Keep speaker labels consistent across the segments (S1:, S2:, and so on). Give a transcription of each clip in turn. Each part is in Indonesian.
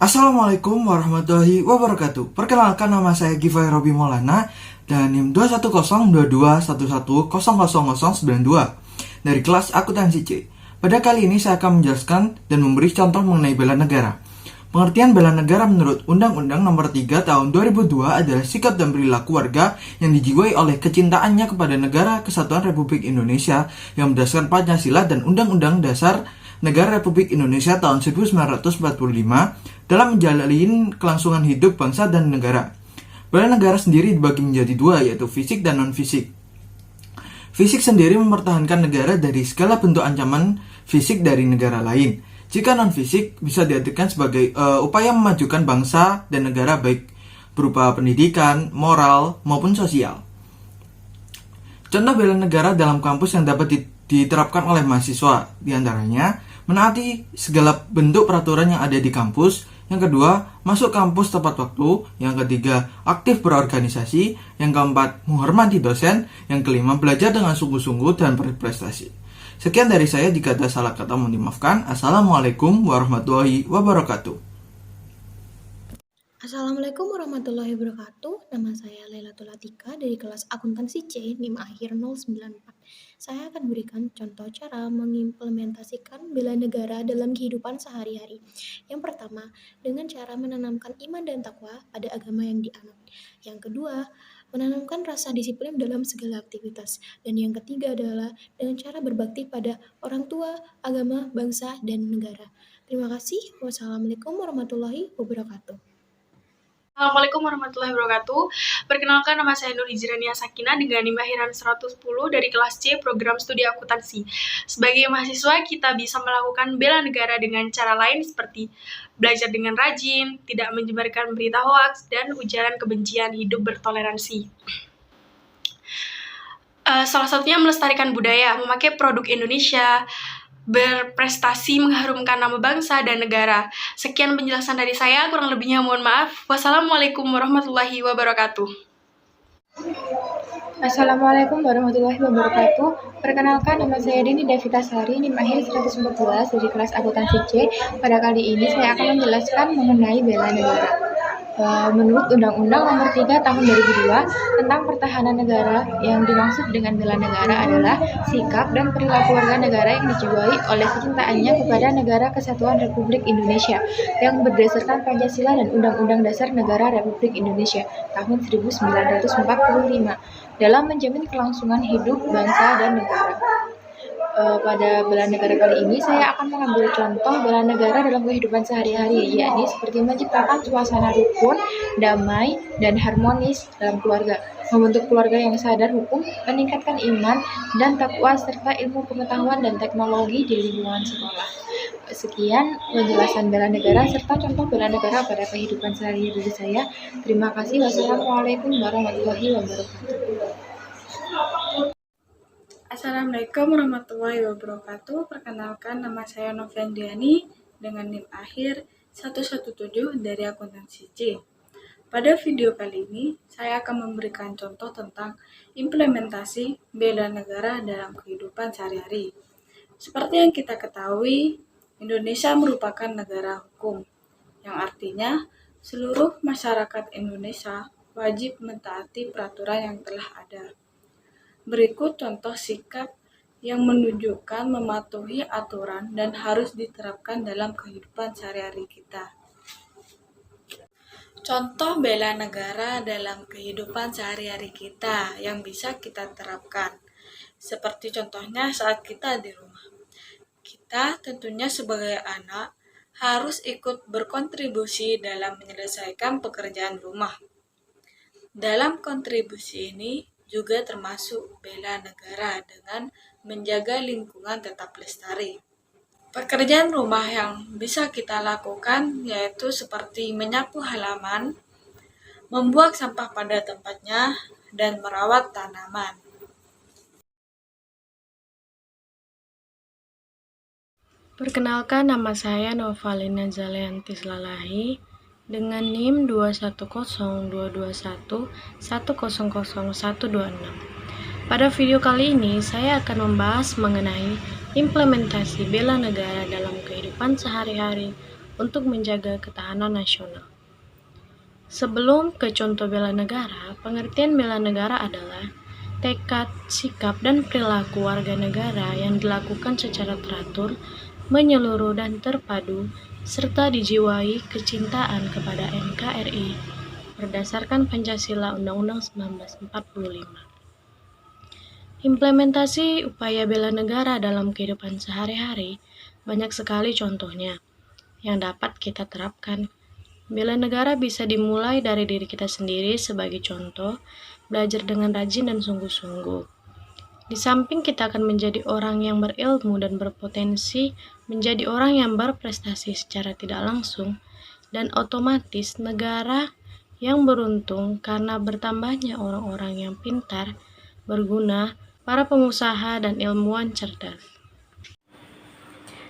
S1: Assalamualaikum warahmatullahi wabarakatuh. Perkenalkan, nama saya Gifai Robi Maulana dan NIM 2102211000092 dari kelas akuntansi C. Pada kali ini saya akan menjelaskan dan memberi contoh mengenai bela negara. Pengertian bela negara menurut Undang-Undang Nomor 3 Tahun 2002 adalah sikap dan perilaku warga yang dijiwai oleh kecintaannya kepada negara Kesatuan Republik Indonesia yang berdasarkan Pancasila dan Undang-Undang Dasar Negara Republik Indonesia tahun 1945 dalam menjalin kelangsungan hidup bangsa dan negara. Bela negara sendiri dibagi menjadi dua, yaitu fisik dan non-fisik. Fisik sendiri mempertahankan negara dari segala bentuk ancaman fisik dari negara lain. Jika non-fisik bisa diartikan sebagai upaya memajukan bangsa dan negara baik berupa pendidikan, moral, maupun sosial. Contoh bela negara dalam kampus yang dapat diterapkan oleh mahasiswa, diantaranya menaati segala bentuk peraturan yang ada di kampus. Yang kedua, masuk kampus tepat waktu. Yang ketiga, aktif berorganisasi. Yang keempat, menghormati dosen. Yang kelima, belajar dengan sungguh-sungguh dan berprestasi. Sekian dari saya, jika ada salah kata mohon dimaafkan. Assalamualaikum warahmatullahi wabarakatuh.
S2: Assalamualaikum warahmatullahi wabarakatuh. Nama saya Lailatul Atika dari kelas akuntansi C, NIM akhir 094. Saya akan berikan contoh cara mengimplementasikan bela negara dalam kehidupan sehari-hari. Yang pertama, dengan cara menanamkan iman dan takwa pada agama yang dianut. Yang kedua, menanamkan rasa disiplin dalam segala aktivitas. Dan yang ketiga adalah dengan cara berbakti pada orang tua, agama, bangsa, dan negara. Terima kasih. Wassalamualaikum warahmatullahi wabarakatuh.
S3: Assalamualaikum warahmatullahi wabarakatuh. Perkenalkan, nama saya Nur Hijrania Sakina dengan NIM akhiran 110 dari kelas C program studi akuntansi. Sebagai mahasiswa, kita bisa melakukan bela negara dengan cara lain seperti belajar dengan rajin, tidak menyebarkan berita hoaks, dan ujaran kebencian, hidup bertoleransi. Salah satunya melestarikan budaya, memakai produk Indonesia, berprestasi mengharumkan nama bangsa dan negara. Sekian penjelasan dari saya, kurang lebihnya mohon maaf. Wassalamualaikum warahmatullahi wabarakatuh.
S4: Assalamualaikum warahmatullahi wabarakatuh. Perkenalkan, nama saya Dini Devita Sari, NIM akhir 114 dari kelas akuntansi C. Pada kali ini saya akan menjelaskan mengenai bela negara. Menurut Undang-Undang Nomor 3 Tahun 2002 tentang pertahanan negara, yang dimaksud dengan bela negara adalah sikap dan perilaku warga negara yang dijiwai oleh kecintaannya kepada negara Kesatuan Republik Indonesia yang berdasarkan Pancasila dan Undang-Undang Dasar Negara Republik Indonesia tahun 1945 dalam menjamin kelangsungan hidup bangsa dan negara. Pada bela negara kali ini saya akan mengambil contoh bela negara dalam kehidupan sehari-hari, yakni seperti menciptakan suasana rukun, damai, dan harmonis dalam keluarga, membentuk keluarga yang sadar hukum, meningkatkan iman dan takwa serta ilmu pengetahuan dan teknologi di lingkungan sekolah. Sekian penjelasan bela negara serta contoh bela negara pada kehidupan sehari-hari saya. Terima kasih. Wassalamualaikum warahmatullahi wabarakatuh.
S5: Assalamualaikum warahmatullahi wabarakatuh. Perkenalkan, nama saya Noviandiani dengan NIM akhir 117 dari akuntansi C. Pada video kali ini, saya akan memberikan contoh tentang implementasi bela negara dalam kehidupan sehari-hari. Seperti yang kita ketahui, Indonesia merupakan negara hukum, yang artinya seluruh masyarakat Indonesia wajib mentaati peraturan yang telah ada. Berikut contoh sikap yang menunjukkan mematuhi aturan dan harus diterapkan dalam kehidupan sehari-hari kita. Contoh bela negara dalam kehidupan sehari-hari kita yang bisa kita terapkan. Seperti contohnya saat kita di rumah. Kita tentunya sebagai anak harus ikut berkontribusi dalam menyelesaikan pekerjaan rumah. Dalam kontribusi ini juga termasuk bela negara dengan menjaga lingkungan tetap lestari. Pekerjaan rumah yang bisa kita lakukan yaitu seperti menyapu halaman, membuang sampah pada tempatnya, dan merawat tanaman.
S6: Perkenalkan, nama saya Novalina Zalianti Lalahi dengan NIM 2102211000126. Pada video kali ini, saya akan membahas mengenai implementasi bela negara dalam kehidupan sehari-hari untuk menjaga ketahanan nasional. Sebelum ke contoh bela negara, pengertian bela negara adalah tekad, sikap, dan perilaku warga negara yang dilakukan secara teratur, menyeluruh, dan terpadu, serta dijiwai kecintaan kepada NKRI berdasarkan Pancasila Undang-Undang 1945. Implementasi upaya bela negara dalam kehidupan sehari-hari banyak sekali contohnya yang dapat kita terapkan. Bela negara bisa dimulai dari diri kita sendiri sebagai contoh, belajar dengan rajin dan sungguh-sungguh. Di samping kita akan menjadi orang yang berilmu dan berpotensi menjadi orang yang berprestasi secara tidak langsung, dan otomatis negara yang beruntung karena bertambahnya orang-orang yang pintar, berguna, para pengusaha, dan ilmuwan cerdas.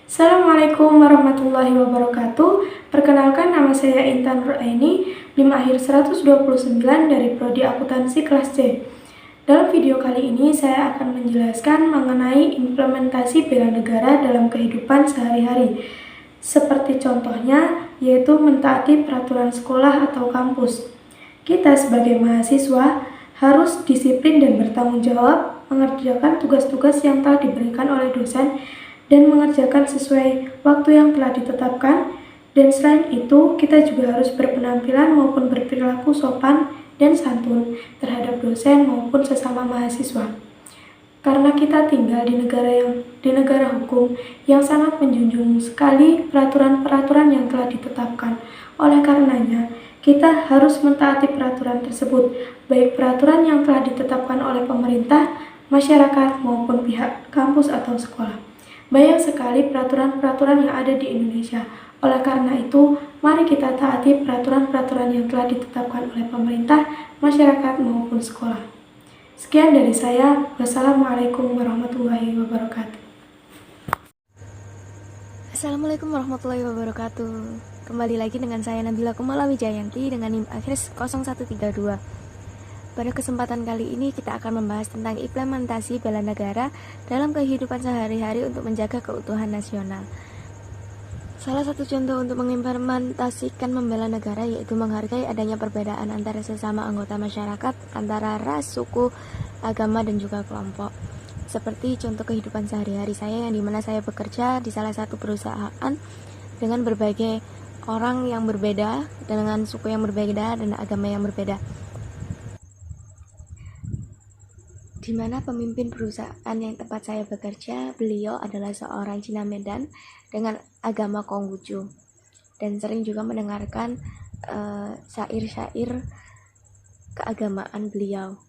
S7: Assalamualaikum warahmatullahi wabarakatuh. Perkenalkan, nama saya Intan Nuraini, NIM akhir 129 dari Prodi Akuntansi kelas C. Dalam video kali ini saya akan menjelaskan mengenai implementasi bela negara dalam kehidupan sehari-hari. Seperti contohnya, yaitu mentaati peraturan sekolah atau kampus. Kita sebagai mahasiswa harus disiplin dan bertanggung jawab mengerjakan tugas-tugas yang telah diberikan oleh dosen dan mengerjakan sesuai waktu yang telah ditetapkan, dan selain itu kita juga harus berpenampilan maupun berperilaku sopan dan santun terhadap dosen maupun sesama mahasiswa. Karena kita tinggal di negara hukum yang sangat menjunjung sekali peraturan-peraturan yang telah ditetapkan. Oleh karenanya, kita harus mentaati peraturan tersebut, baik peraturan yang telah ditetapkan oleh pemerintah, masyarakat maupun pihak kampus atau sekolah. Banyak sekali peraturan-peraturan yang ada di Indonesia. Oleh karena itu, mari kita taati peraturan-peraturan yang telah ditetapkan oleh pemerintah, masyarakat, maupun sekolah. Sekian dari saya. Wassalamualaikum warahmatullahi wabarakatuh.
S8: Assalamualaikum warahmatullahi wabarakatuh. Kembali lagi dengan saya Nabila Kumala Wijayanti dengan NIM akhir 0132. Pada kesempatan kali ini kita akan membahas tentang implementasi bela negara dalam kehidupan sehari-hari untuk menjaga keutuhan nasional. Salah satu contoh untuk mengimplementasikan membela negara yaitu menghargai adanya perbedaan antara sesama anggota masyarakat, antara ras, suku, agama, dan juga kelompok. Seperti contoh kehidupan sehari-hari saya yang dimana saya bekerja di salah satu perusahaan dengan berbagai orang yang berbeda, dengan suku yang berbeda, dan agama yang berbeda. Di mana pemimpin perusahaan yang tempat saya bekerja, beliau adalah seorang Cina Medan dengan agama Konghucu, dan sering juga mendengarkan syair-syair keagamaan beliau.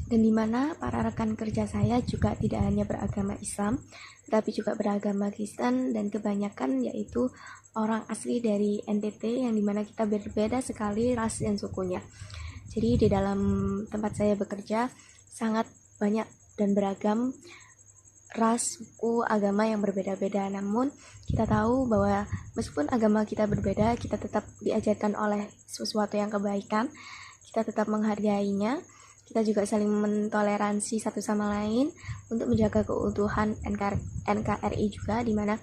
S8: Dan di mana para rekan kerja saya juga tidak hanya beragama Islam, tetapi juga beragama Kristen, dan kebanyakan yaitu orang asli dari NTT yang dimana kita berbeda sekali ras dan sukunya. Jadi di dalam tempat saya bekerja sangat banyak dan beragam ras, suku, agama yang berbeda-beda. Namun kita tahu bahwa meskipun agama kita berbeda, kita tetap diajarkan oleh sesuatu yang kebaikan, kita tetap menghargainya, kita juga saling mentoleransi satu sama lain untuk menjaga keutuhan NKRI juga, dimana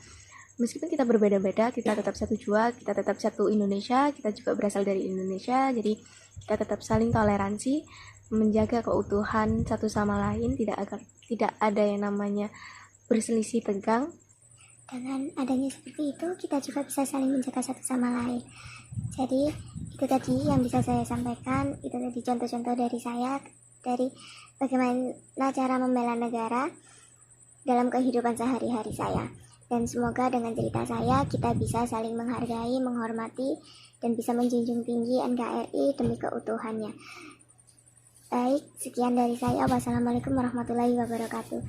S8: meskipun kita berbeda-beda, kita tetap satu jua, kita tetap satu Indonesia, kita juga berasal dari Indonesia, jadi kita tetap saling toleransi, menjaga keutuhan satu sama lain, tidak ada yang namanya berselisih tegang.
S9: Dengan adanya seperti itu, kita juga bisa saling menjaga satu sama lain. Jadi itu tadi yang bisa saya sampaikan. Itu tadi contoh-contoh dari saya, dari bagaimana cara membela negara dalam kehidupan sehari-hari saya. Dan semoga dengan cerita saya kita bisa saling menghargai, menghormati, dan bisa menjunjung tinggi NKRI demi keutuhannya. Baik, sekian dari saya. Wassalamualaikum warahmatullahi wabarakatuh.